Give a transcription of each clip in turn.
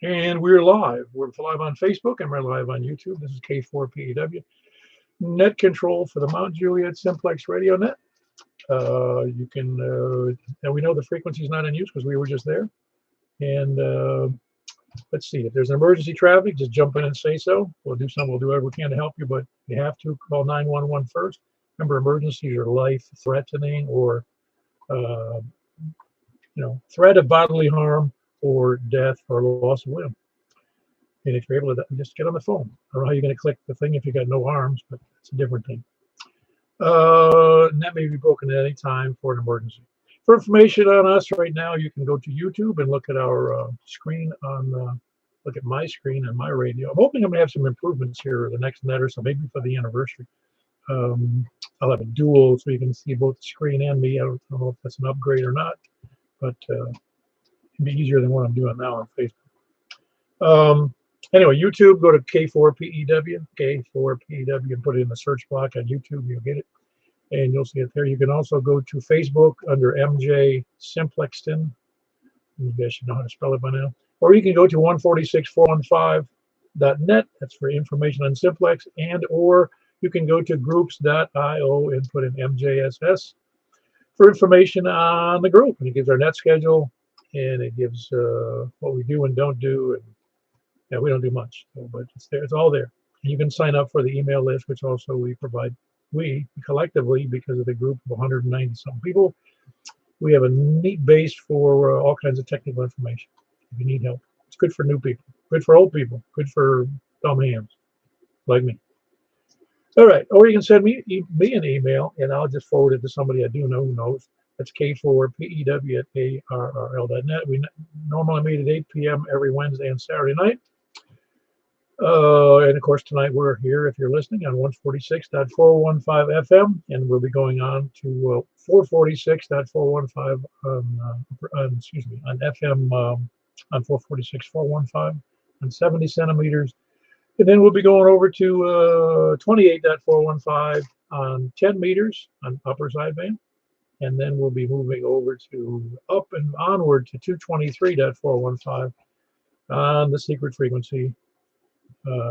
And we're live. We're live on Facebook and we're live on YouTube. This is K4PEW. Net control for the Mount Juliet Simplex Radio Net. You can, and we know the frequency is not in use because we were just there. And let's see, if there's an emergency traffic, just jump in and say so. We'll do whatever we can to help you, but you have to call 911 first. Remember, emergencies are life-threatening or, threat of bodily harm or death or loss of limb. And if you're able to just get on the phone. I don't know how you're going to click the thing if you got no arms, but it's a different thing. And that may be broken at any time for an emergency. For information on us right now, you can go to YouTube and look at our screen look at my screen and my radio. I'm hoping I'm going to have some improvements here the next net or so, maybe for the anniversary. I'll have a dual so you can see both the screen and me. I don't know if that's an upgrade or not, but it'd be easier than what I'm doing now on Facebook. Anyway, YouTube, go to K4PEW, and put it in the search block on YouTube. You'll get it, and you'll see it there. You can also go to Facebook under MJ Simplexton. You guys should know how to spell it by now. Or you can go to 146.415.net. That's for information on Simplex. Or you can go to groups.io and put in MJSS for information on the group. And it gives our net schedule, and it gives what we do and don't do. And yeah, we don't do much, but it's there. It's all there. And you can sign up for the email list, which also we provide. We collectively, because of the group of 190-something people, we have a neat base for all kinds of technical information. If you need help, it's good for new people, good for old people, good for dumb hands like me. All right, or you can send me an email, and I'll just forward it to somebody I do know who knows. That's K4PEW@ARRL.net. We normally meet at 8 p.m. every Wednesday and Saturday night. And of course, tonight we're here, if you're listening, on 146.415 FM, and we'll be going on to 446.415 on FM on 446.415 on 70 centimeters. And then we'll be going over to 28.415 on 10 meters on upper sideband. And then we'll be moving over to up and onward to 223.415 on the secret frequency,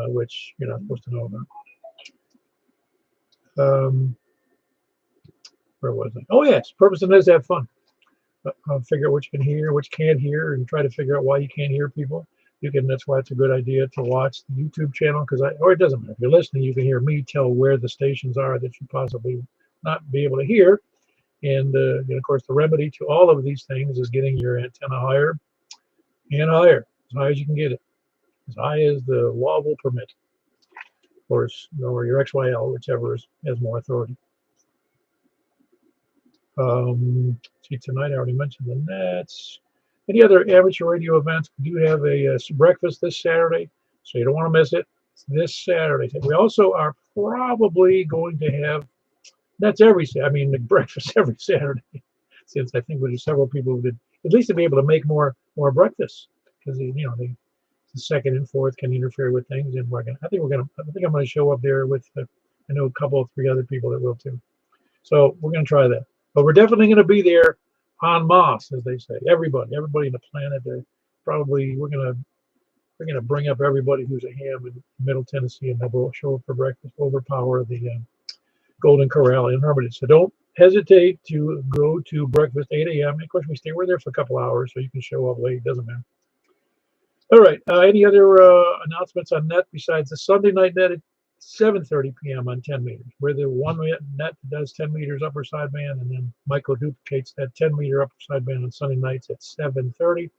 which you're not supposed to know about. Where was I? Oh, yes. Purpose of it is to have fun. Figure out what you can hear, what you can't hear, and try to figure out why you can't hear people. That's why it's a good idea to watch the YouTube channel, or it doesn't matter. If you're listening, you can hear me tell where the stations are that you possibly not be able to hear. And of course, the remedy to all of these things is getting your antenna higher and higher, as high as you can get it, as high as the law will permit, or your XYL, whichever has more authority. See, tonight I already mentioned the nets. Any other amateur radio events? We do have a breakfast this Saturday, so you don't want to miss it. It's this Saturday. We also are probably going to have breakfast every Saturday, since I think there's several people who did, at least to be able to make more breakfasts, because the second and fourth can interfere with things, and I think I'm going to show up there with I know a couple of 3 other people that will too. So we're going to try that, but we're definitely going to be there en masse, as they say. Everybody in the planet. Probably we're going to bring up everybody who's a ham in Middle Tennessee, and they'll show up for breakfast, overpower the Golden Corral in Hermitage. So don't hesitate to go to breakfast 8 a.m. Of course, we're there for a couple hours, so you can show up late. Doesn't matter. All right. Any other announcements on net besides the Sunday night net at 7:30 p.m. on 10 meters? We're the one net that does 10 meters upper sideband, and then Michael duplicates that 10 meter upper sideband on Sunday nights at 7:30.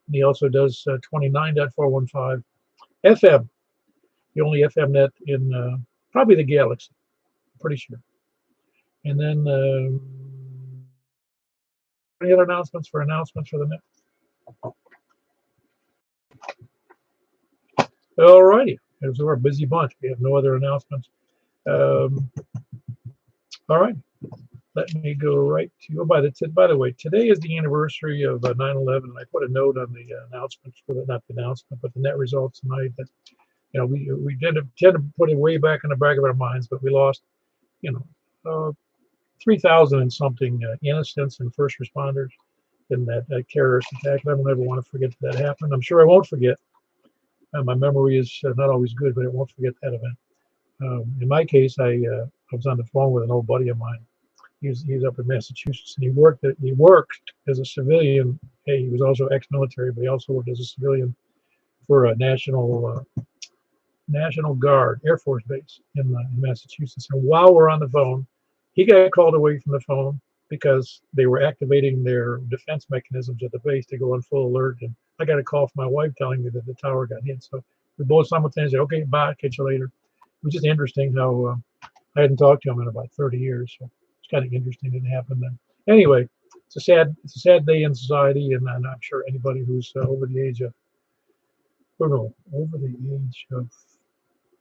And he also does 29.415 FM, the only FM net in probably the galaxy, I'm pretty sure. And then any other announcements for the net? All righty. We're a busy bunch. We have no other announcements. All right. Let me go right to. By the way, today is the anniversary of 9/11, and I put a note on the announcement for not the announcement, but the net results tonight. That we tend to put it way back in the back of our minds, but we lost 3,000 and something innocents and first responders in that terrorist attack. I don't ever want to forget that happened. I'm sure I won't forget. My memory is not always good, but it won't forget that event. In my case, I was on the phone with an old buddy of mine. He's up in Massachusetts, and he worked as a civilian. Hey, he was also ex-military, but he also worked as a civilian for a National Guard Air Force Base in Massachusetts. And while we're on the phone, he got called away from the phone because they were activating their defense mechanisms at the base to go on full alert. And I got a call from my wife telling me that the tower got hit. So we both simultaneously said, okay, bye, catch you later. It was just interesting how I hadn't talked to him in about 30 years. So it's kind of interesting that it happened then. Anyway, it's a sad day in society, and I'm not sure anybody who's over the age of, I don't know, over the age of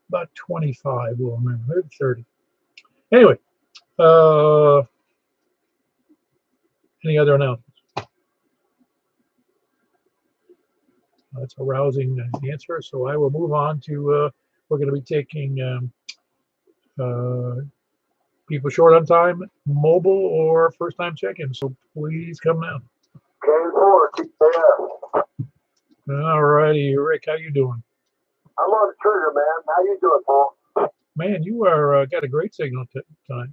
about 25 will remember, maybe 30. Anyway, any other announcements? That's a rousing answer. So I will move on to, we're going to be taking people short on time, mobile, or first time check-in. So please come now. All righty, Rick, how you doing? I'm on the trigger, man. How you doing, Paul? Man, you are got a great signal tonight.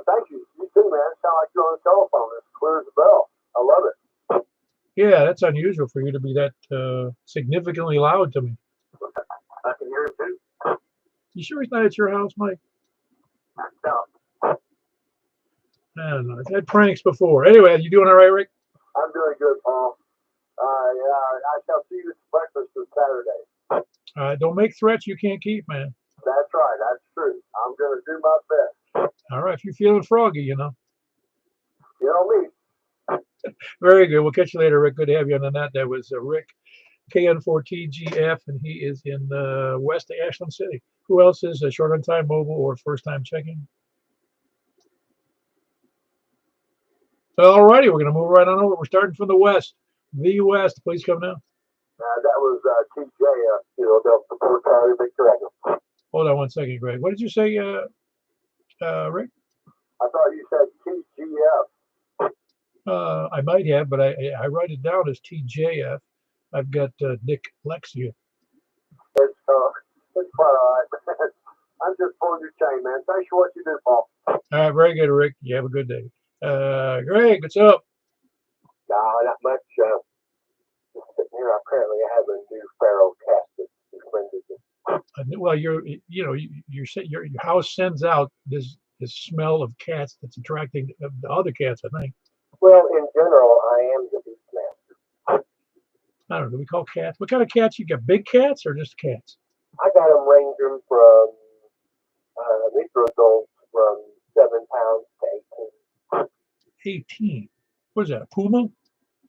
Thank you. You too, man. Sound like you're on the telephone. It's clear as a bell. I love it. Yeah, that's unusual for you to be that significantly loud to me. I can hear it too. You sure it's not at your house, Mike? No. I don't know. I've had pranks before. Anyway, you doing all right, Rick? I'm doing good, Paul. I shall see you at breakfast this Saturday. Don't make threats you can't keep, man. That's right. That's true. I'm going to do my best. All right. If you're feeling froggy, You know me. Very good. We'll catch you later, Rick. Good to have you on the net. That was Rick, KN4TGF, and he is in West Ashland City. Who else is a short on time mobile or first time checking? All righty. We're going to move right on over. We're starting from the West. The West. Please come now. That was TJ, Philadelphia, Port Charlie, Victor Echo. Hold on one second, Greg. What did you say, Rick? I thought you said TGF. I might have, but I write it down as TJF. I've got Dick Lexia. It's quite all right. I'm just pulling your chain, man. Thanks for what you do, Paul. All right, very good, Rick. You have a good day. Greg, what's up? No, not much. Sitting here, apparently I have a new feral cat that's befriended me. Well, your house sends out this smell of cats that's attracting the other cats, I think. Well, in general, I am the beast master. I don't know. Do we call cats? What kind of cats you got? Big cats or just cats? I got them ranging from micro adults from 7 pounds to 18. 18. What is that? A puma?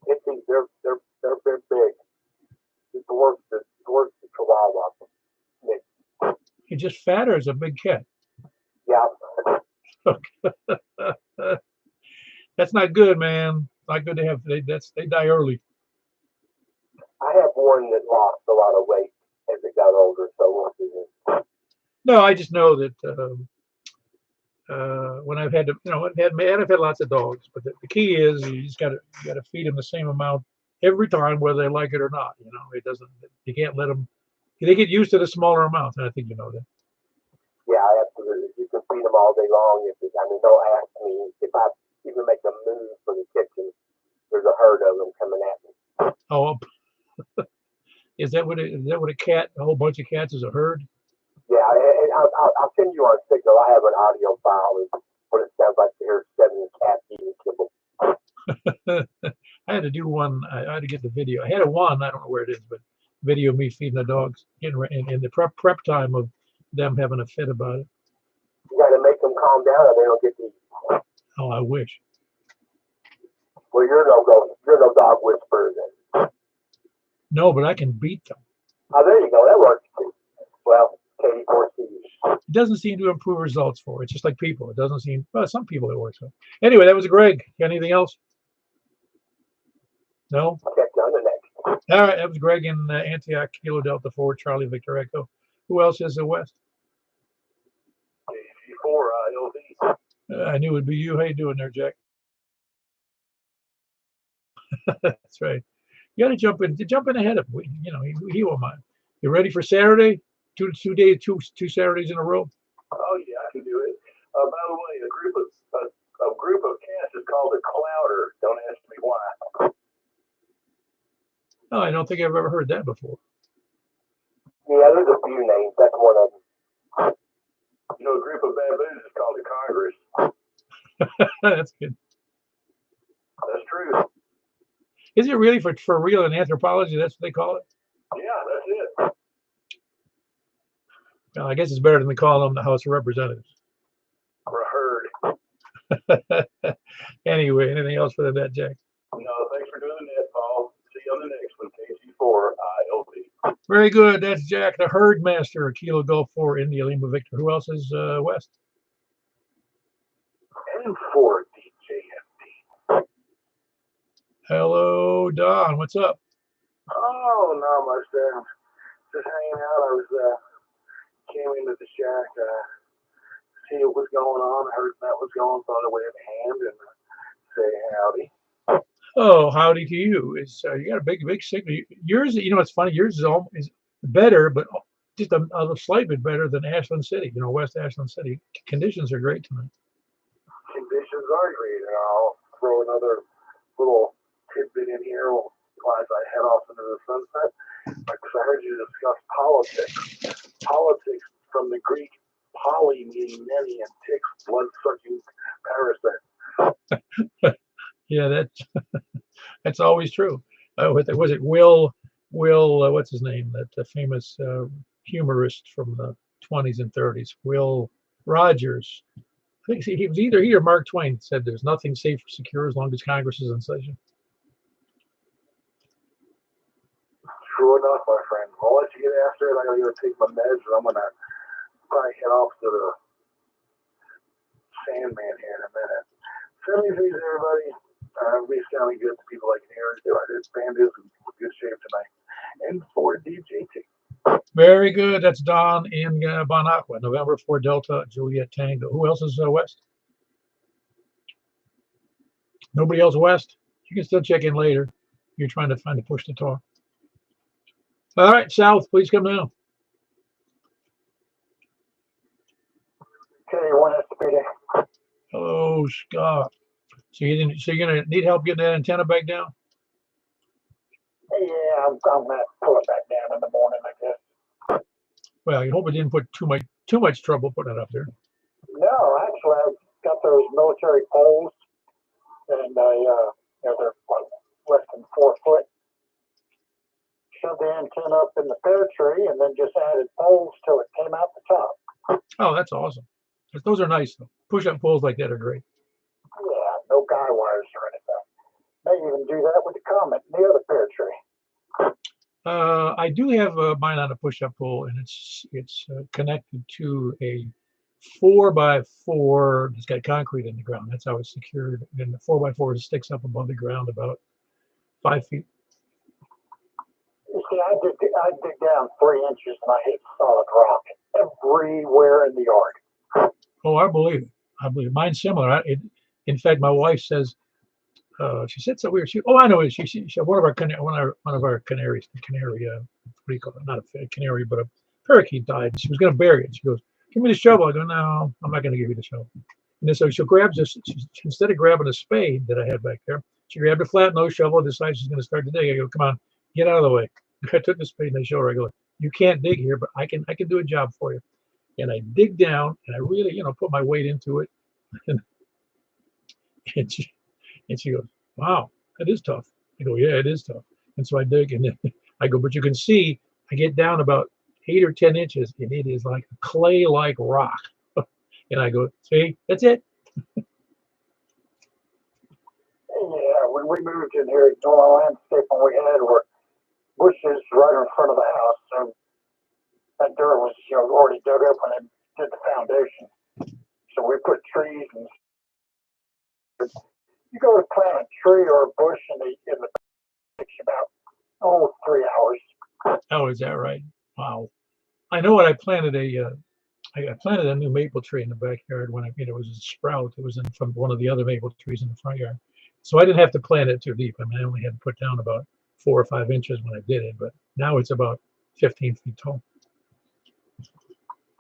They're big. The dwarfs the chihuahua. He's just fat, or is a big cat? Yeah. Okay. That's not good, man. Not good to have. They die early. I have one that lost a lot of weight as it got older, so we'll see this. No, I just know that when I've had to, I've had lots of dogs, but the key is you just got to feed them the same amount every time, whether they like it or not. It doesn't. You can't let them. They get used to the smaller amounts, and I think you know that. Yeah, absolutely. You can feed them all day long. They'll ask me if I even make a move for the kitchen. There's a herd of them coming at me. Oh, is that what a whole bunch of cats is a herd? Yeah, I'll send you our signal. I have an audio file of what it sounds like to hear 7 cats eating kibble. I had to do one. I had to get the video. I had one. I don't know where it is, but video of me feeding the dogs in the prep time of them having a fit about it. You got to make them calm down, or they don't get to eat. Oh, I wish. Well, you're no dog whisperer then. No, but I can beat them. Oh, there you go. That works too. Well, Katie, it doesn't seem to improve results for it. It's just like people. It doesn't seem. Well, some people it works for. Anyway, that was Greg. Got anything else? No. Okay, on the next. All right, that was Greg in Antioch, Kilo Delta 4, Charlie Victor Echo. Who else is the West? 4 LV. I knew it would be you. How you doing there, Jack? That's right. You got to jump in ahead of him. He won't mind. You ready for Saturday? Two Saturdays in a row. Oh yeah, I can do it. By the way, a group of cats is called a clouder. Don't ask me why. Oh, I don't think I've ever heard that before. Yeah, there's a few names. That's one of them. You know, a group of baboons is called a congress. That's good. That's true. Is it really for real in anthropology? That's what they call it? Yeah, that's it. Well, I guess it's better than they call them the House of Representatives. Or a herd. Anyway, anything else for the net, Jack? No, thanks for doing the net, Paul. See you on the next one, KG4 ILV. Very good. That's Jack, the herd master, Kilo Golf 4, India Lima Victor. Who else is west? And for DJFD. Hello, Don. What's up? Oh, not much there. Just hanging out. I was came into the shack, see what was going on. I heard that was going, thought I'd wave a hand and say howdy. Oh, howdy to you. It's you got a big signal. Yours, you know, it's funny. Yours is better, but just a slight bit better than Ashland City. You know, West Ashland City. Conditions are great tonight. Conditions are great, and I'll throw another little tidbit in here as I head off into the sunset. Because I heard you discuss politics. Politics from the Greek poly meaning many and ticks blood-sucking parasite. Yeah, that's always true. Was it Will? What's his name? That famous humorist from the 20s and 30s. Will Rogers. I think he was either he or Mark Twain said there's nothing safe or secure as long as Congress is in session. True enough, my friend. I'll let you get after it. I gotta go take my meds, and I'm gonna probably head off to the Sandman here in a minute. 73s, everybody. We sounding good to people like here. This band is in good shape tonight. And for DJT. Very good. That's Don in Bon Aqua, November 4 Delta Juliet Tango. Who else is west? Nobody else west? You can still check in later. You're trying to find a push to talk. All right, south, please come down. Okay, one SPD. Hello, Scott. So you're gonna need help getting that antenna back down? Yeah, I'm gonna pull it back down in the morning, I guess. Well, I hope it didn't put too much trouble putting it up there. No, actually, I've got those military poles, and they're like less than 4 foot. Shoved the antenna up in the pear tree, and then just added poles till it came out the top. Oh, that's awesome. Those are nice though. Push-up poles like that are great. Yeah, no guy wires or anything. They even do that with the Comet and the other pear tree. I do have mine on a push-up pole, and it's connected to a 4x4. It's got concrete in the ground. That's how it's secured. And the 4x4 sticks up above the ground about 5 feet. You see, I dig down 3 inches and I hit solid rock everywhere in the yard. Oh, I believe it. Mine's similar. In fact, my wife says, she said so weird. I know. She one of our canaries, the canary, what do you call it? Not a canary, but a parakeet died. She was going to bury it. She goes, "Give me the shovel." I go, "No, I'm not going to give you the shovel." And then so she grabs this. Instead of grabbing a spade that I had back there, she grabbed a flat nose shovel and decides she's going to start to dig. I go, "Come on, get out of the way." I took the spade and I show her. I go, "You can't dig here, but I can do a job for you." And I dig down and I really, put my weight into it. And she goes, "Wow, that is tough." I go, "Yeah, it is tough." And so I dig, and then I go, "But you can see I get down about 8 or 10 inches, and it is like a clay-like rock." And I go, "See, that's it." Yeah, when we moved in here, the only landscaping we had were bushes right in front of the house. So that dirt was, already dug up when they did the foundation. So we put trees and you go to plant a tree or a bush in the takes about 3 hours. Oh, is that right? Wow. I know what I planted I planted a new maple tree in the backyard when it was a sprout. It was from one of the other maple trees in the front yard. So I didn't have to plant it too deep. I mean, I only had to put down about 4 or 5 inches when I did it, but now it's about 15 feet tall.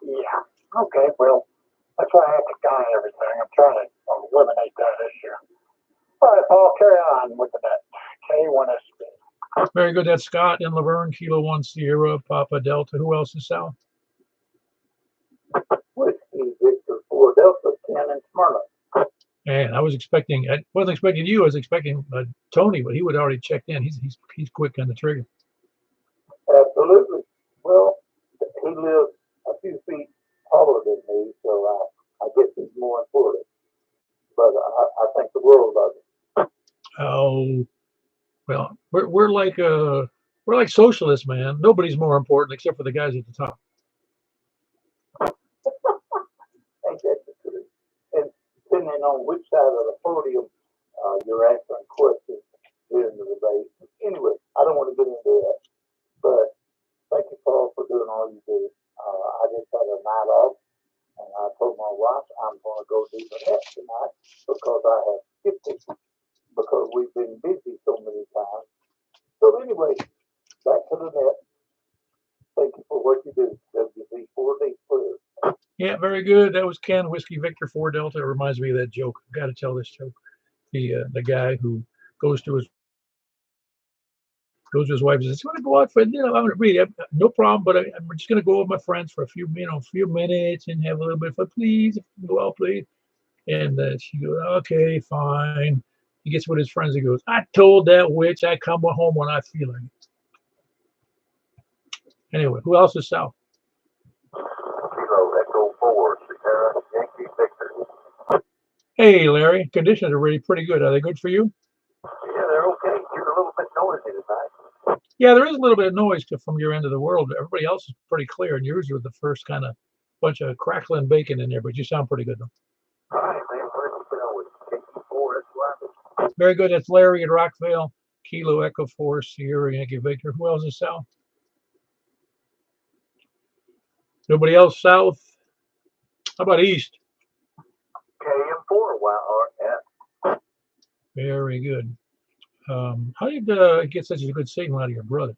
Yeah. Okay. Well, that's why I have to guy everything. I'm trying to eliminate that issue. All right, Paul. Carry on with the net. K1SB. Very good. That's Scott in Laverne, Kilo 1 Sierra, Papa Delta. Who else is south? Whiskey Victor 4 Delta 10 and Smyrna. And I wasn't expecting you. I was expecting Tony, but he would already checked in. He's quick on the trigger. Absolutely. Well, he lives a few feet taller than me, so I guess he's more important. But I think the world of it. Oh, well, we're like socialists, man. Nobody's more important except for the guys at the top. Ain't that the truth? And depending on which side of the podium you're answering questions during the debate. Anyway, I don't want to get into that. But thank you, Paul, for doing all you do. I just had a night off, and I told my wife I'm going to go do the net tonight because I have skipped it because we've been busy so many times. So anyway, back to the net. Thank you for what you do. WV4D clear. Yeah, very good. That was Ken, Whiskey Victor 4 Delta. It reminds me of that joke. I've got to tell this joke. The guy who goes to his wife and says, "You want to go out for dinner? I'm going to read. No problem, but I'm just going to go with my friends for a few minutes and have a little bit of fun. Please, go out, please." And she goes, "Okay, fine." He gets with his friends. He goes, "I told that witch I come home when I feel like it." Anyway, who else is south? Kilo Echo 4 Sierra Yankee Victor. Hey, Larry. Conditions are really pretty good. Are they good for you? Yeah, they're okay. You're a little bit noisy tonight. Yeah, there is a little bit of noise from your end of the world. Everybody else is pretty clear, and yours are the first kind of bunch of crackling bacon in there, but you sound pretty good, though. All right, man. What do you know with KT4 as Very good. That's Larry at Rockville, Kilo Echo 4 Sierra Yankee Victor. Who else is south? Nobody else south? How about east? KM4 YRF. Very good. How did you get such a good signal out of your brother?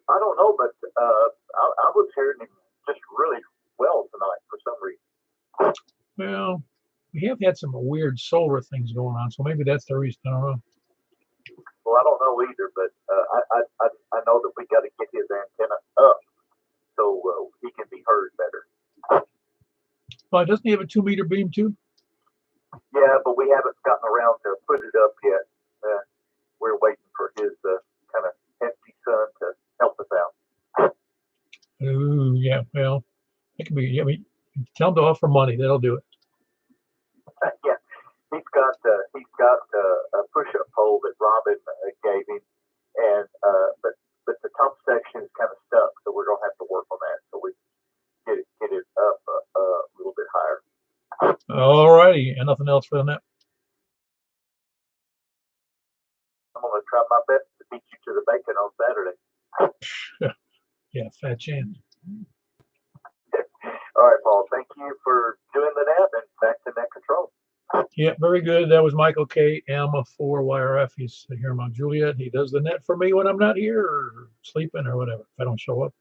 I don't know, but I was hearing him just really well tonight for some reason. Well, we have had some weird solar things going on, so maybe that's the reason. I don't know. Well, I don't know either, but I know that we got to get his antenna up so he can be heard better. Well, doesn't he have a 2-meter beam too? Yeah, but we haven't gotten around to put it up yet. We're waiting for his kind of empty son to help us out. Ooh, yeah. Well, it can be. I mean, tell him to offer money. That'll do it. Yeah, he's got a push-up pole that Robin gave him, and but the top section is kind of stuck, so we're gonna have to work on that so we get it up a little bit higher. All righty, and nothing else for the net. I'm gonna try my best to beat you to the bacon on Saturday. Yeah, fat chance. All right, Paul. Thank you for doing the net and back to net control. Yeah, very good. That was Michael K. M4 YRF. He's here in Mount Juliet. He does the net for me when I'm not here or sleeping or whatever, if I don't show up.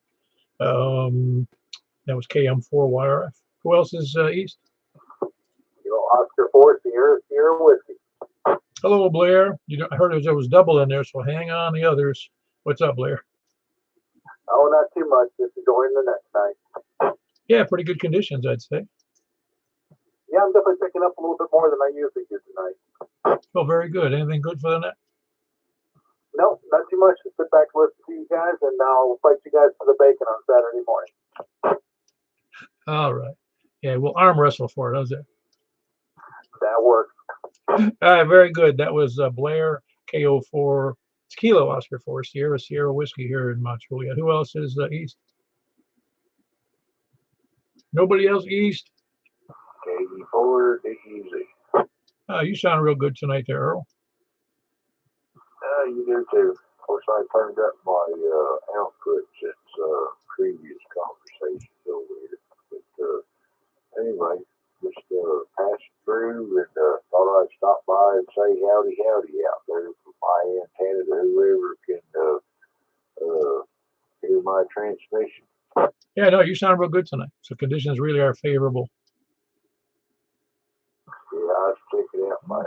That was KM4 YRF. Who else is east? Oscar 4 Sierra Whiskey. Hello, Blair. I heard there was double in there, so hang on the others. What's up, Blair? Oh, not too much. Just enjoying the net tonight. Yeah, pretty good conditions, I'd say. Yeah, I'm definitely picking up a little bit more than I usually do tonight. Oh, very good. Anything good for the net? No, not too much. Just sit back and listen to you guys, and I'll fight you guys for the bacon on Saturday morning. All right. Yeah, we'll arm wrestle for it. How's that? That works. All right, very good. That was Blair, KO4. It's Kilo Oscar 4 Sierra Whiskey here in Mount Juliet. Who else is east? Nobody else east? KE4 easy. You sound real good tonight there, Earl. You do too. Of course, I turned up my output since previous conversations over here. But anyway, just passed through and thought I'd stop by and say howdy out there from my antenna to whoever can hear to my transmission. Yeah, no, you sound real good tonight. So conditions really are favorable. Yeah, I was checking out my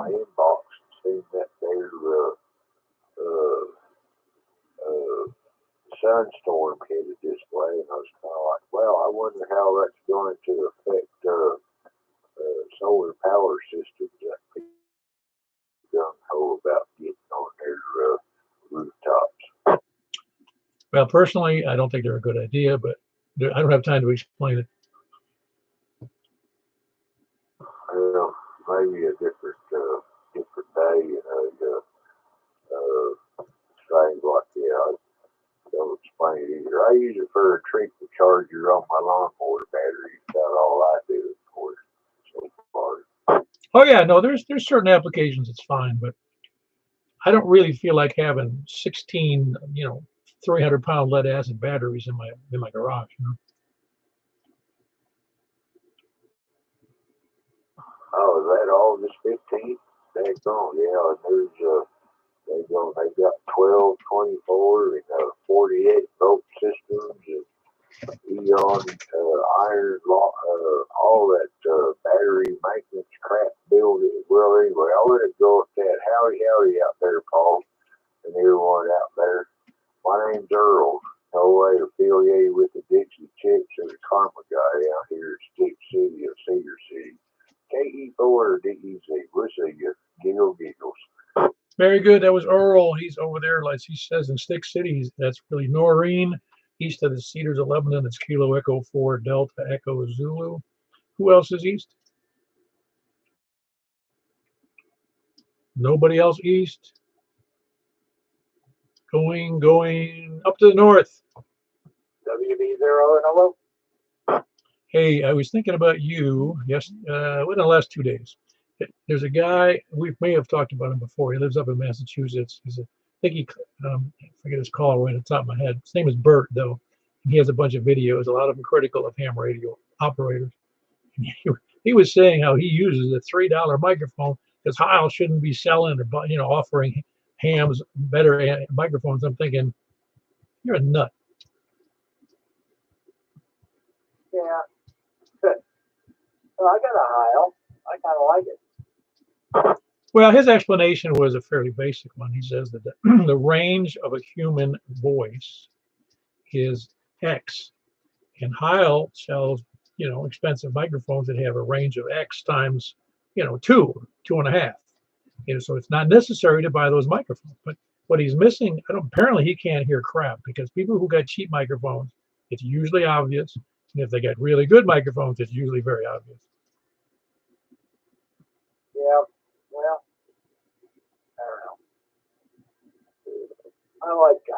inbox and seeing that their sunstorm headed this way, and I was kind of like, well, I wonder how that's going to affect solar power systems that people don't know about getting on their rooftops. Well, personally, I don't think they're a good idea, but I don't have time to explain it. Well, maybe a different day, things like that. I don't explain it either. I use it for a treatment charger on my lawnmower battery. That's all I do for it so far. Oh yeah, no, there's certain applications it's fine, but I don't really feel like having 16, 300-pound lead acid batteries in my garage. Oh, is that all? Just 15? That's on. Yeah, and they got 12, 24, and 48 volt systems, and Eon, iron, all that battery maintenance crap building. Well, anyway, I'll let it go with that. Howdy, howdy out there, Paul, and everyone out there. My name's Earl. No way affiliated with the Dixie Chicks or the Karma guy out here in Stick City or Cedar City. KE4 or DEZ. We'll see you. Giggle giggles. Very good. That was Earl. He's over there, like he says, in Stick City. That's really Noreen, east of the Cedars of Lebanon. It's Kilo Echo 4 Delta Echo Zulu. Who else is east? Nobody else east. Going up to the north. WB0 and hello. Hey, I was thinking about you. Yes, within the last 2 days. There's a guy we may have talked about him before. He lives up in Massachusetts. I think I forget his call right at the top of my head. His name is Bert, though. And he has a bunch of videos, a lot of them critical of ham radio operators. And he was saying how he uses a $3 microphone because Heil shouldn't be selling or offering hams better microphones. I'm thinking, you're a nut. Yeah. Good. Well, I got a Heil. I kind of like it. Well, his explanation was a fairly basic one. He says that the range of a human voice is X, and Heil sells, expensive microphones that have a range of X times, 2.5. So it's not necessary to buy those microphones. But what he's missing, apparently he can't hear crap because people who got cheap microphones, it's usually obvious, and if they get really good microphones, it's usually very obvious. Yeah. Well, I don't know.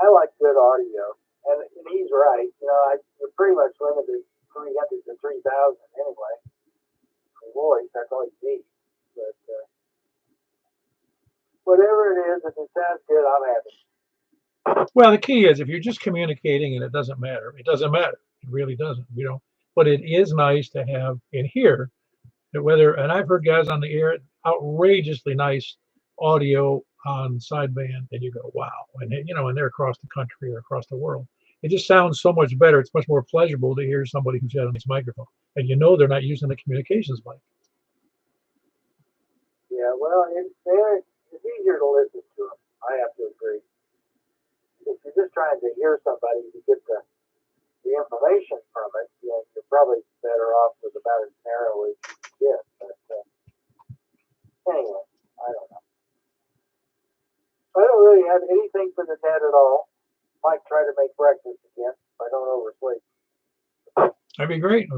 I like good audio, and he's right. You're pretty much limited 300 to 3,000 anyway. For voice, that's all you need. But whatever it is, if it sounds good, I'm happy. Well, the key is if you're just communicating and it doesn't matter, it doesn't matter. It really doesn't. But it is nice to have in here and I've heard guys on the air outrageously nice audio on sideband, and you go, wow, and they're across the country or across the world. It just sounds so much better. It's much more pleasurable to hear somebody who's got a nice microphone, and they're not using the communications mic. Yeah, well, it's easier to listen to them. I have to agree. If you're just trying to hear somebody to get the information from it, you're probably better off with about as narrow as you can get. But anyway, I don't know. I don't really have anything for the net at all. Might try to make breakfast again if I don't oversleep. That'd be great.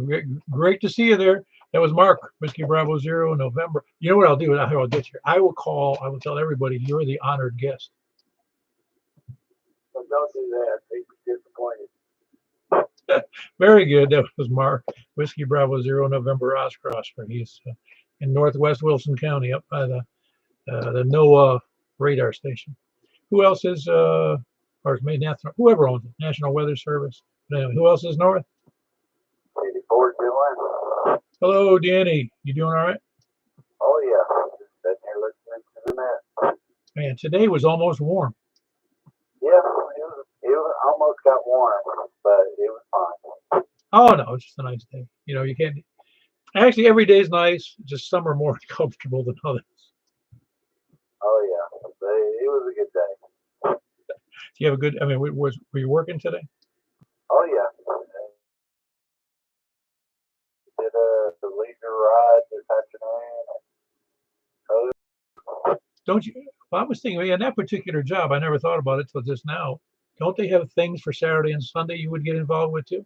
Great to see you there. That was Mark, Whiskey Bravo Zero, November. You know what I'll do? I'll get you. I will tell everybody you're the honored guest. So don't do that. They'd be disappointed. Very good. That was Mark, Whiskey Bravo Zero, November Oscar. He's in northwest Wilson County, up by the NOAA radar station. Who else is or whoever owns it? National Weather Service. Anyway, who else is north? 84 Dylan. Hello, Danny. You doing all right? Oh yeah. Just sitting here listening to the net. Man, today was almost warm. Yeah, it was almost got got warm, but it was fine. Oh no, it's just a nice day. You know, you can't. Actually, every day is nice. Just some are more comfortable than others. Oh yeah, it was a good day. Do you have a good? I mean, were you working today? Oh yeah, did the leisure ride this afternoon. Don't you? Well, I was thinking, in that particular job, I never thought about it till just now. Don't they have things for Saturday and Sunday you would get involved with too?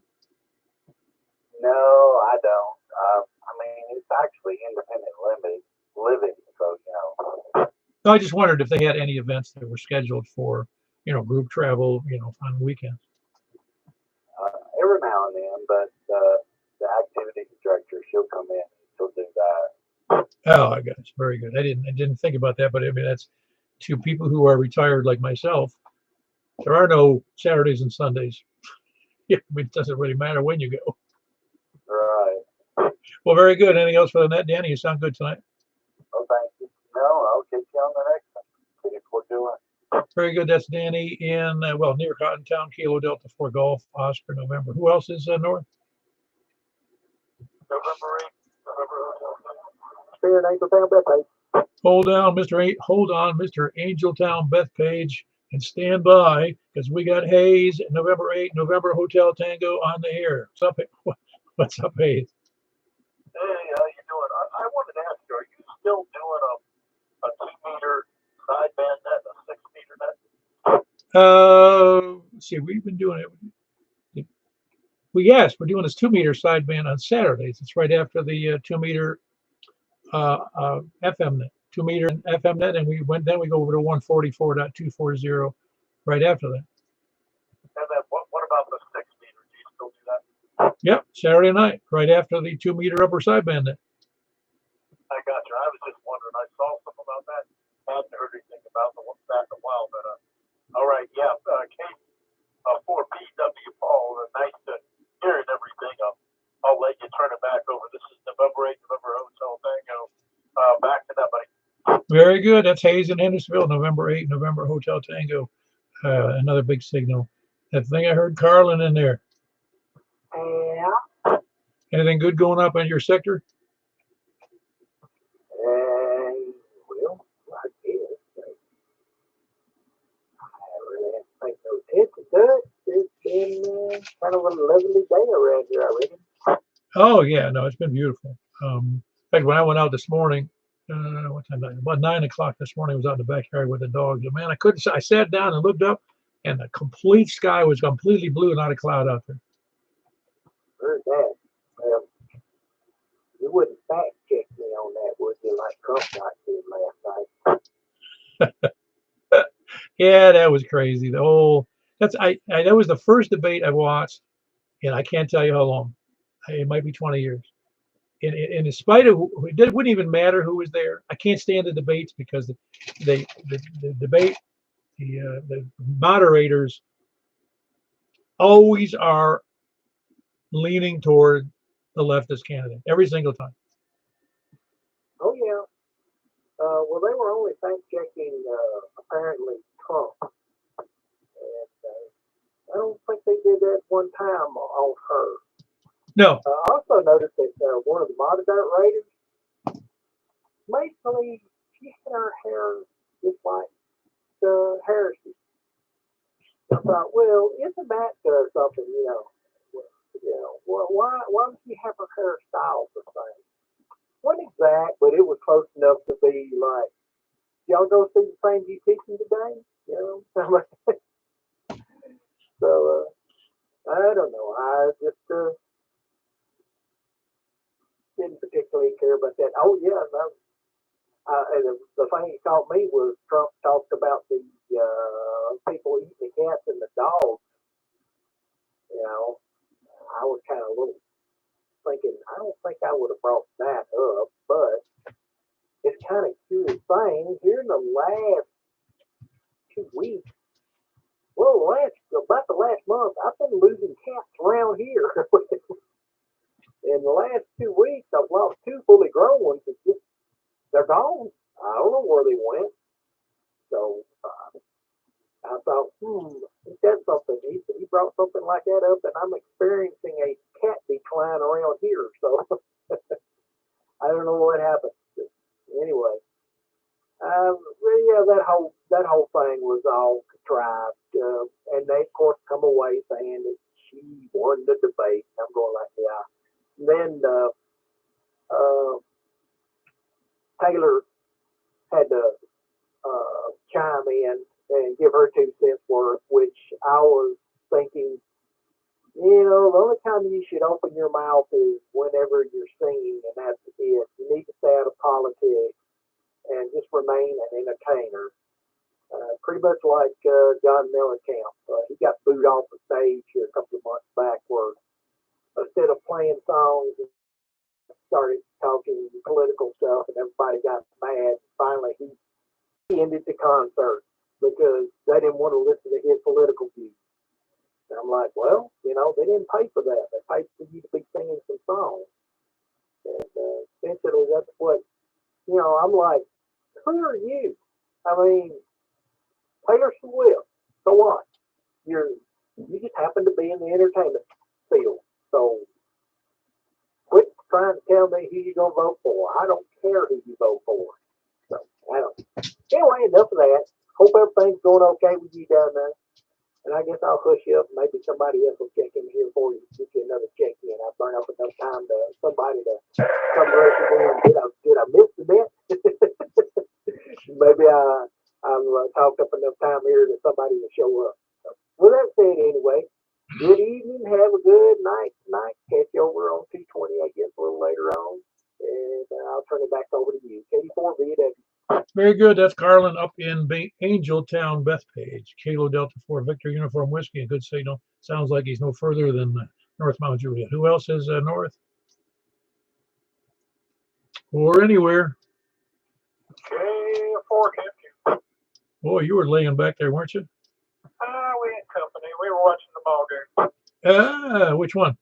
No, I don't. I mean, it's actually independent living, so No, I just wondered if they had any events that were scheduled for, group travel, on weekends. every now and then, but the activity director, she'll come in, she'll do that. Oh, I guess very good. I didn't think about that, but I mean that's to people who are retired like myself. There are no Saturdays and Sundays. Yeah, I mean, it doesn't really matter when you go. Right. Well, very good. Anything else for the net, Danny? You sound good tonight. Oh, thank you. No, I'll catch you on the next one. See what we're doing. Very good. That's Danny in, near Cottontown, Kilo Delta 4 Golf, Oscar, November. Who else is north? November 8th, November 8th. Spirit Angel Town Bethpage. Hold on, Mr. Angeltown Bethpage, and stand by because we got Hayes, November 8th, November Hotel Tango on the air. What's up, Hayes? Hey, how you doing? I wanted to ask you, are you still doing a 2-meter sideband net and a 6-meter net? Let's see, we've been doing it. Well, yes, we're doing this 2-meter sideband on Saturdays. It's right after the 2-meter FM net, 2-meter FM net, and we go over to 144.240 right after that. And then what about the 6-meter? Do you still do that? Yep, Saturday night, right after the 2-meter upper sideband net. I got you. I was just wondering. I saw something about that. I hadn't heard anything about that in a while, but all right, yeah. Case 4PW Paul, nice to hear and everything. I'll let you turn it back over. This is November 8th, November Hotel Tango. Back to that, buddy. Very good. That's Hayes in Hendersonville, November 8th, November Hotel Tango. Another big signal. That thing I heard Carlin in there. Yeah. Anything good going up in your sector? Well, I guess. I really have to make no attention to it. It's been kind of a lovely day around here, I reckon. Oh, yeah. No, it's been beautiful. In fact, when I went out this morning, what time? About 9 o'clock this morning, I was out in the backyard with the dogs. And man, I sat down and looked up, and the complete sky was completely blue, not a cloud out there. Heard that. Well, you wouldn't fact check me on that, would you, like Trump got to last night? Yeah, that was crazy. That was the first debate I watched, and I can't tell you how long. It might be 20 years. And in spite of it wouldn't even matter who was there. I can't stand the debates because the debate, the moderators always are leaning toward the leftist candidate every single time. Oh, yeah. Well, they were only fact checking apparently Trump. And I don't think they did that one time on her. No. I also noticed that one of the moderators, basically, she had her hair just like Harris's. I thought, well, isn't that something, why does she have her hairstyle the same? Wasn't exact, but it was close enough to be like, y'all go see the same beautician today? So, I don't know. I just didn't particularly care about that. Oh, yeah, no. The thing that caught me was Trump talked about the people eating the cats and the dogs. I was kind of a little thinking, I don't think I would have brought that up, but it's kind of a curious thing. Here in the last 2 weeks, about the last month, I've been losing cats around here. In the last 2 weeks, I've lost 2 fully grown ones. They're gone. I don't know where they went. So I thought, that's something. He brought something like that up, and I'm experiencing a cat decline around here. So I don't know what happened. But anyway, well, yeah, that whole thing was all contrived, and they of course come away saying that she won the debate. I'm going like, yeah. And then uh, Taylor had to chime in and give her 2 cents worth, which I was thinking, the only time you should open your mouth is whenever you're singing, and that's it. You need to stay out of politics and just remain an entertainer. Pretty much like John Mellencamp. He got booed off the stage here a couple of months back where instead of playing songs, he started talking political stuff, and everybody got mad. Finally, he ended the concert because they didn't want to listen to his political views. And I'm like, well, they didn't pay for that. They paid for you to be singing some songs. And essentially, that's what, I'm like, who are you? I mean, Taylor Swift, so what? You just happen to be in the entertainment field. So quit trying to tell me who you're going to vote for. I don't care who you vote for. So, I don't know. Anyway, enough of that. Hope everything's going okay with you down there. And I guess I'll hush you up. Maybe somebody else will check in here for you. Get you another check in. I've burned up enough time to somebody to come rush in. Did I miss the net? Maybe I've talked up enough time here that somebody will show up. So, with that said, anyway, good evening. Have a good night tonight. Catch you over on 220, I guess, a little later on. And I'll turn it back over to you. Katie4 VW. Very good. That's Carlin up in Angeltown, Bethpage. Kilo Delta 4 Victor Uniform Whiskey. A good signal. Sounds like he's no further than North Mount Juliet. Who else is north? Or anywhere. K4 Campview. Boy, you were laying back there, weren't you? We had company. We were watching the ball game. Which one?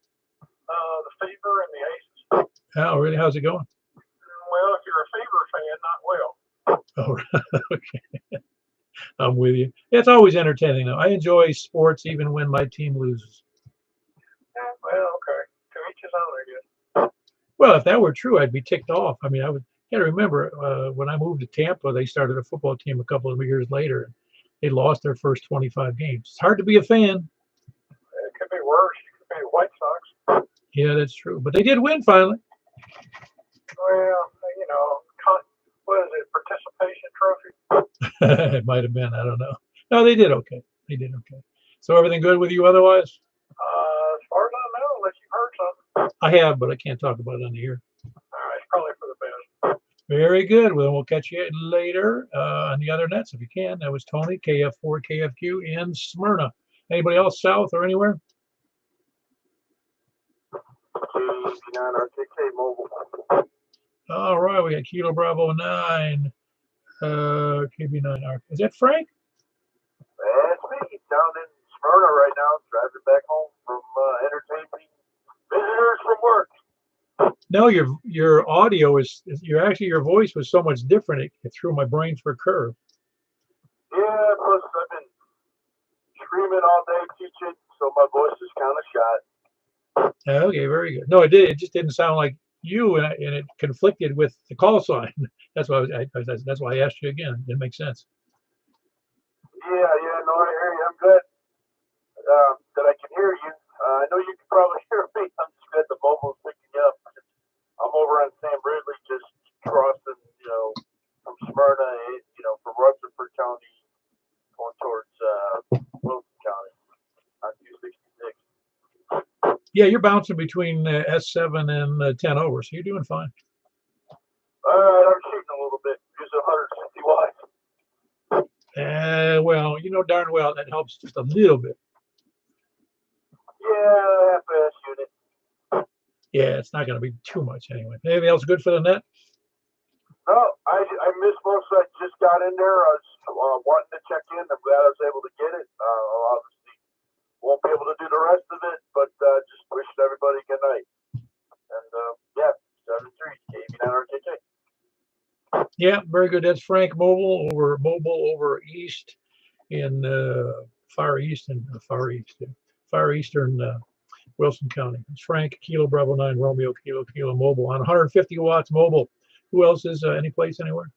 The Fever and the Aces. Oh, really? How's it going? Well, if you're a Fever fan, not well. Oh, okay. I'm with you. It's always entertaining, though. I enjoy sports even when my team loses. Well, okay. To each his own, I guess. Well, if that were true, I'd be ticked off. I mean, I would. You gotta remember when I moved to Tampa, they started a football team a couple of years later. They lost their first 25 games. It's hard to be a fan. It could be worse. It could be White Sox. Yeah, that's true. But they did win finally. Well, what is it? Participation trophy? It might have been. I don't know. No, they did okay. They did okay. So everything good with you otherwise? As far as I know, unless you've heard something. I have, but I can't talk about it on the air. All right, it's probably for the best. Very good. Well, we'll catch you later on the other nets if you can. That was Tony, KF4, KFQ in Smyrna. Anybody else south or anywhere? KB9RTK Mobile. All right, we got Kilo Bravo 9, KB9R. Is that Frank? That's me down in Smyrna right now, driving back home from entertaining visitors from work. No, your audio is your voice was so much different. It threw my brain for a curve. Yeah, plus I've been screaming all day teaching, so my voice is kind of shot. Okay, very good. No, it did. It just didn't sound like you, and it conflicted with the call sign. That's why that's why I asked you again. It makes sense. Yeah, no, I hear you. I'm glad that I can hear you. I know you can probably hear me. I'm just glad the mobile's picking up. I'm over on Sam Ridley, just crossing, from Smyrna, from Rutherford County, going towards Wilson County on 266. Yeah, you're bouncing between S7 and 10 over, so you're doing fine. I'm shooting a little bit, using 160 watts. Well, you know darn well that helps just a little bit. Yeah, FS unit. Yeah, it's not going to be too much anyway. Anything else good for the net? No, I missed most. I just got in there. I was wanting to check in. I'm glad I was able to get it. Obviously, won't be able to do the rest of it, but just wishing everybody good night. And yeah, 73 KB9RKK. Yeah, very good. That's Frank Mobile over East in Far East and far eastern Wilson County. It's Frank, Kilo Bravo 9, Romeo, Kilo, Kilo Mobile on 150 watts mobile. Who else is any place anywhere?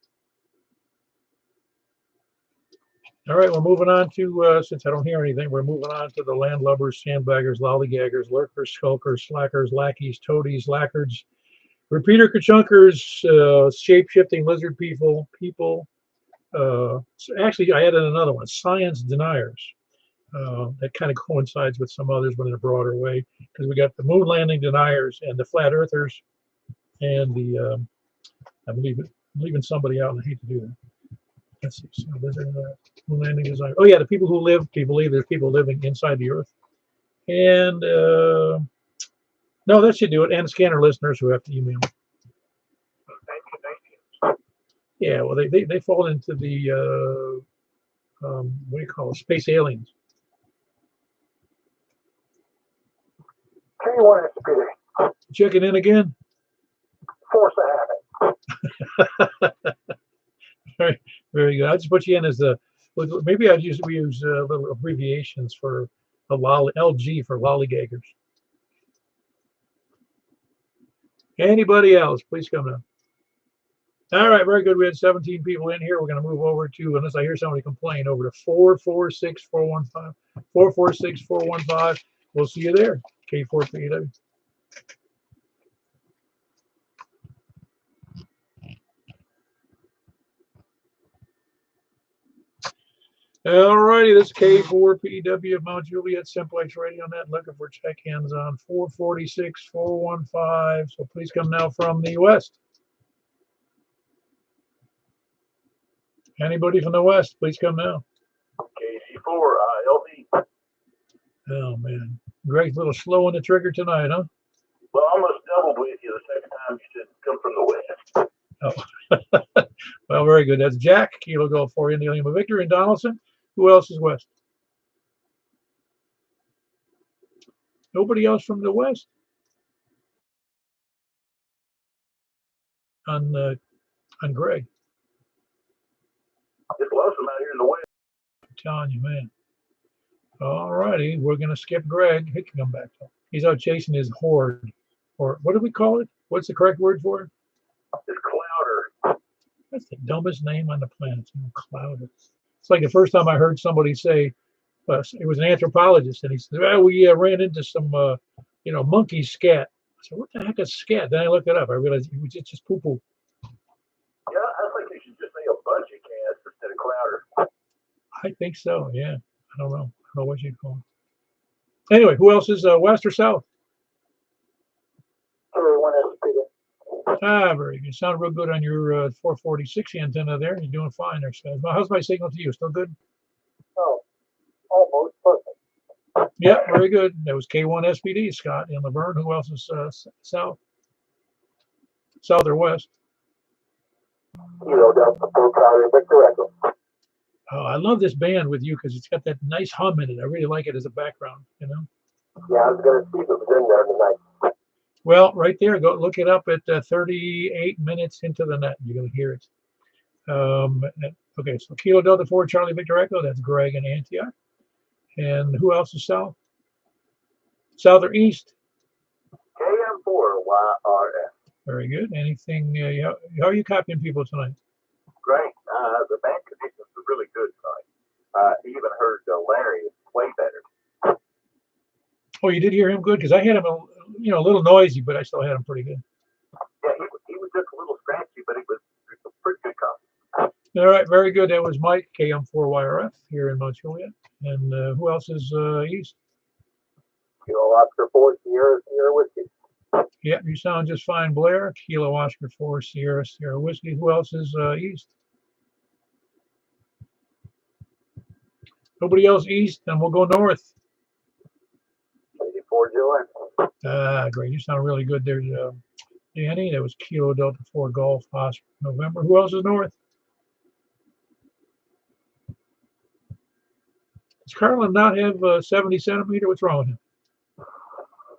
All right, we're moving on to, since I don't hear anything, we're moving on to the landlubbers, sandbaggers, lollygaggers, lurkers, skulkers, slackers, lackeys, toadies, lackards, repeater kachunkers, shape-shifting lizard people. Actually, I added another one, science deniers. That kind of coincides with some others, but in a broader way, because we got the moon landing deniers and the flat earthers, and the I'm leaving somebody out, and I hate to do that. Let's see. So there's moon landing design. Oh yeah, the people who believe there's people living inside the Earth, and no, that should do it. And scanner listeners who have to email. Yeah, well, they fall into the what do you call it? Space aliens. K1 SPD. Checking in again. Force of habit. Very, very good. I just put you in as the. Maybe we use little abbreviations for LG for lollygaggers. Anybody else? Please come in. All right, very good. We had 17 people in here. We're going to move over to, unless I hear somebody complain, over to 446-415. 446-415. We'll see you there. K4PW. All righty, this is K4PW of Mount Juliet, Simplex Radio Net, looking for check-ins on 446-415. So please come now from the west. Anybody from the west, please come now. KG4 LV. Oh, man. Greg's a little slow on the trigger tonight, huh? Well, I almost doubled with you the second time you said come from the west. Oh. Well, very good. That's Jack, Kilo Golf 4, India Lima Victor, and Donaldson. Who else is west? Nobody else from the west? On Greg. Just lost them out here in the west. I'm telling you, man. All righty, we're going to skip Greg. He can come back. He's out chasing his horde. Or what do we call it? What's the correct word for it? It's Clouder. That's the dumbest name on the planet. Clouder. It's like the first time I heard somebody say, it was an anthropologist, and he said, well, we ran into some, monkey scat. I said, what the heck is scat? Then I looked it up. I realized it was just poo-poo. Yeah, I think you should just say a bunch of cats instead of Clouder. I think so, yeah. I don't know what you'd call it. Anyway, who else is west or south? Ah, very good. Sounded real good on your 446 antenna there. You're doing fine there, Scott. How's my signal to you? Still good? Oh, almost perfect. Yeah, very good. That was K1 SPD, Scott in Laverne. Who else is south? South or west? Kilo Delta 4 Charlie Victor Echo. Oh, I love this band with you because it's got that nice hum in it. I really like it as a background, Yeah, I was going to see if it was in there tonight. Well, right there, go look it up at 38 minutes into the net. You're going to hear it. Okay, so Kilo Delta 4 Charlie Victor Echo. That's Greg and Antioch. And who else is south? South or east? KM4 YRF. Very good. Anything? How are you copying people tonight? Great. The band conditions are really good tonight. Even heard Larry way better. Oh, you did hear him good? Because I had him, a little noisy, but I still had him pretty good. Yeah, he was just a little scratchy, but it was a pretty good copy. All right, very good. That was Mike, KM4YRF here in Mount Juliet. And who else is east? Kilo Oscar 4 Sierra Whiskey. Yeah, you sound just fine, Blair. Kilo Oscar 4 Sierra Whiskey. Who else is east? Nobody else east, and we'll go north. 84 Joanne. Ah, great. You sound really good there, Danny. That was Kilo Delta 4 Golf Oscar November. Who else is north? Does Carlin not have 70 centimeter? What's wrong with him?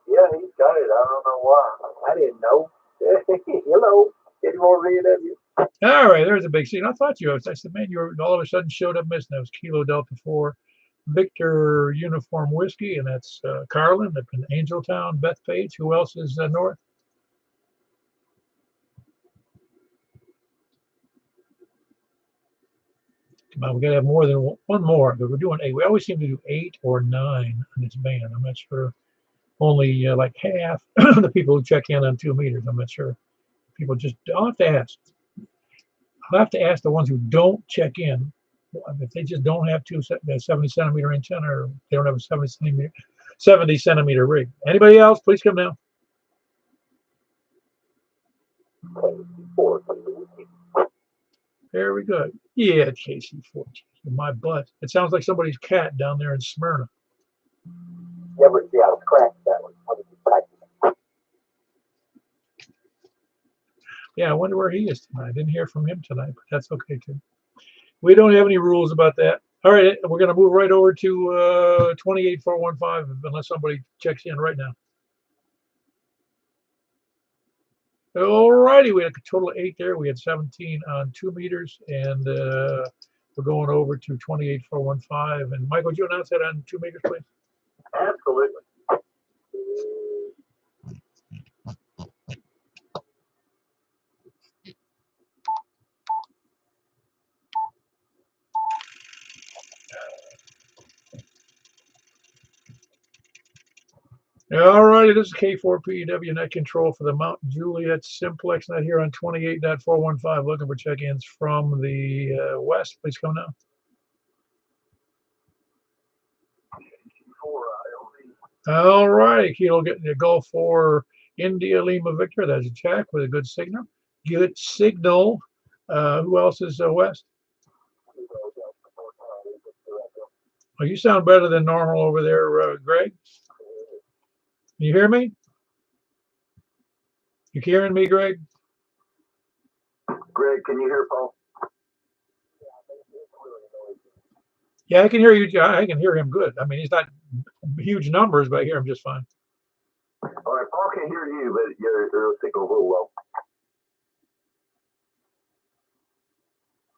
Yeah, he's got it. I don't know why. I didn't know. Hello. Any more VW? All right, there's a big scene. I thought I said, man, you all of a sudden showed up missing. That was Kilo Delta 4 Victor Uniform Whiskey, and that's Carlin up in Angeltown. Beth Page. Who else is north? Come on, we got to have more than one more, but we're doing 8. We always seem to do 8 or 9 on this band. I'm not sure. Only like half the people who check in on 2 meters. I'm not sure. People just, I'll have to ask. I'll have to ask the ones who don't check in. If they just don't have 70 centimeter antenna, or they don't have a 70 centimeter rig. Anybody else, please come down. Very good. Yeah, KC4. My butt. It sounds like somebody's cat down there in Smyrna. Yeah, but yeah, it's cracked that one. Yeah, I wonder where he is tonight. I didn't hear from him tonight, but that's okay too. We don't have any rules about that. All right, we're going to move right over to 28415 unless somebody checks in right now. All righty, we had a total of 8 there. We had 17 on 2 meters, and we're going over to 28415. And Michael, would you announce that on 2 meters, please? Absolutely. All righty, this is K4PEW net control for the Mount Juliet Simplex net here on 28.415. Looking for check-ins from the west. Please come now. All right, Kilo getting the Gulf 4 India Lima Victor. That's a check with a good signal. Good signal. Who else is west? Oh, you sound better than normal over there, Greg. You hear me? You hearing me, Greg? Greg, can you hear Paul? Yeah, I can hear you. I can hear him good. I mean, he's not huge numbers, but I hear him just fine. All right, Paul can hear you, but your signal's a little low.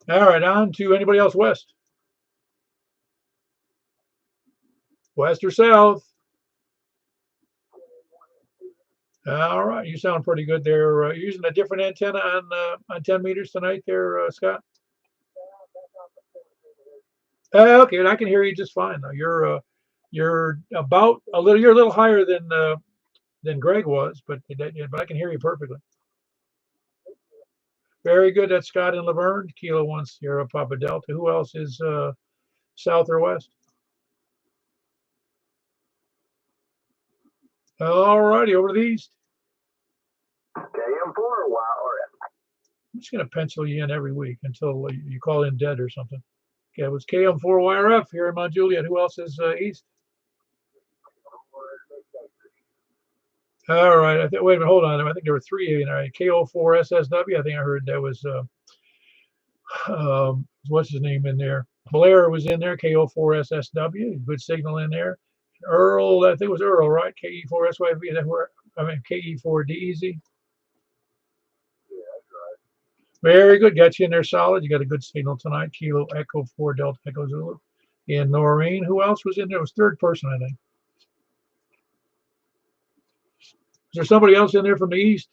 All right, on to anybody else west? West or south? All right, you sound pretty good there. You're using a different antenna on 10 meters tonight there, Scott? Okay, I can hear you just fine. Now you're about a little. You're a little higher than Greg was, but I can hear you perfectly. Very good. That's Scott and Laverne. Kilo 1 Sierra Papa Delta. Who else is south or west? All righty, over to the east. KM4 WRF. I'm just going to pencil you in every week until you call in dead or something. Okay, it was KM4YRF here in Mount Juliet. Who else is east? All right. Wait a minute. Hold on. I think there were 3 in there. KO4SSW. I think I heard that was what's his name in there? Blair was in there. KO4SSW. Good signal in there. Earl. I think it was Earl, right? KE4SYV. That where? I mean KE4DEZ. Very good. Got you in there solid. You got a good signal tonight. Kilo Echo 4 Delta Echo Zulu. And Noreen. Who else was in there? It was third person, I think. Is there somebody else in there from the east?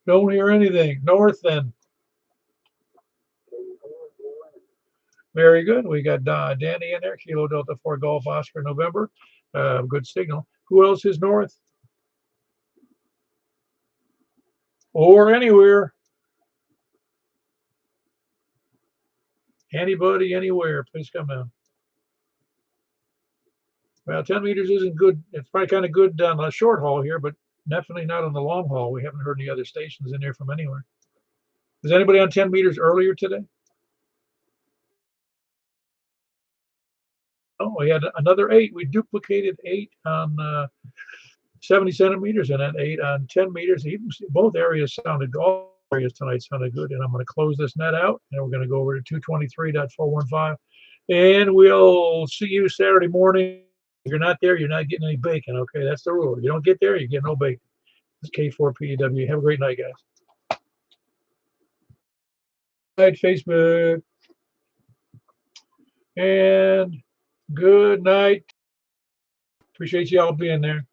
Don't hear anything. North then. Very good. We got Danny in there. Kilo Delta 4 Golf Oscar November. Good signal. Who else is north? Or anywhere. Anybody, anywhere. Please come down. Well, 10 meters isn't good. It's probably kind of good on the short haul here, but definitely not on the long haul. We haven't heard any other stations in there from anywhere. Is anybody on 10 meters earlier today? Oh, we had another 8. We duplicated 8 on 70 centimeters and then 8 on 10 meters. Even both areas sounded good. All areas tonight sounded good. And I'm going to close this net out, and we're going to go over to 223.415. And we'll see you Saturday morning. If you're not there, you're not getting any bacon. Okay, that's the rule. You don't get there, you get no bacon. This is K4PEW. Have a great night, guys. night, Facebook. And good night. Appreciate you all being there.